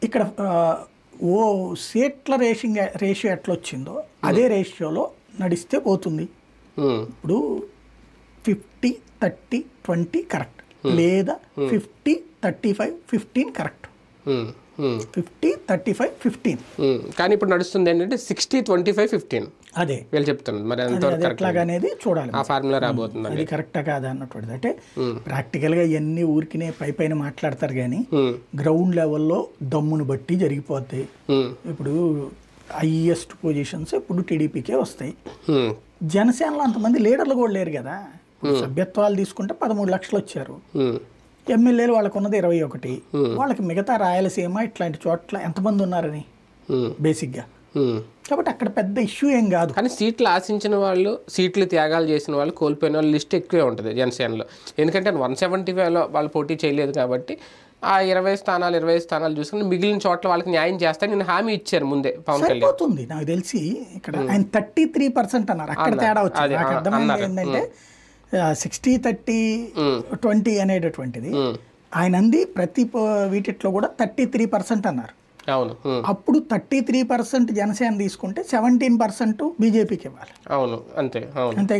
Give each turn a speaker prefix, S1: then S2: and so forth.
S1: ఇక్కడ ఓ సీట్ల రేషియో ఎట్లా వచ్చిందో అదే రేషియోలో నడిస్తే పోతుంది. ఇప్పుడు 50-30-20 కరెక్ట్, లేదా 50-35-15 కరెక్ట్, 50-35-15.
S2: కానీ ఇప్పుడు నడుస్తుంది ఏంటంటే 60-25-15.
S1: అదే
S2: వీళ్ళు చెప్తున్నారు. మరి
S1: ఎట్లాగనేది చూడాలి,
S2: ఆ ఫార్ములా రాబోతుంది.
S1: అది కరెక్టా కాదా అన్నటువంటిది. అంటే ప్రాక్టికల్గా ఇవన్నీ ఊరికినే పైన మాట్లాడతారు కానీ గ్రౌండ్ లెవెల్లో దమ్మును బట్టి జరిగిపోతాయి. ఇప్పుడు హైయెస్ట్ పొజిషన్స్ ఇప్పుడు టీడీపీకే వస్తాయి. జనసేనలో అంతమంది లీడర్లు కూడా లేరు కదా. సభ్యత్వాలు తీసుకుంటే 13 లక్షలు వచ్చారు. ఎమ్మెల్యేలు వాళ్ళకు ఉన్నది 21. వాళ్ళకి మిగతా రాయలసీమ ఇట్లాంటి చోట్ల ఎంతమంది ఉన్నారని బేసిక్గా. కాబట్టి అక్కడ పెద్ద ఇష్యూ ఏం కాదు.
S2: కానీ సీట్లు ఆశించిన వాళ్ళు, సీట్లు త్యాగాలు చేసిన వాళ్ళు, కోల్పోయిన వాళ్ళు లిస్ట్ ఎక్కువే ఉంటుంది జనసేనలో. ఎందుకంటే 175లో వాళ్ళు పోటీ చేయలేదు కాబట్టి ఆ 20 స్థానాలు చూసుకుని మిగిలిన చోట్ల వాళ్ళకి న్యాయం చేస్తాను నేను హామీ ఇచ్చారు ముందే పవన్ కళ్యాణ్.
S1: సరిపోతుంది నాకు తెలిసి. ఇక్కడ ఆయన 33% అన్నారు, అక్కడ తేడా వచ్చింది. నాకు అర్థమైంది ఏంటంటే 60-30-20 అనేటటువంటిది ఆయన అంది ప్రతి వీటిలో కూడా 33% అన్నారు.
S2: అవును.
S1: అప్పుడు 33% జనసేన తీసుకుంటే 17% బీజేపీకి ఇవ్వాలి.
S2: అవును, అంతే.
S1: అంతే.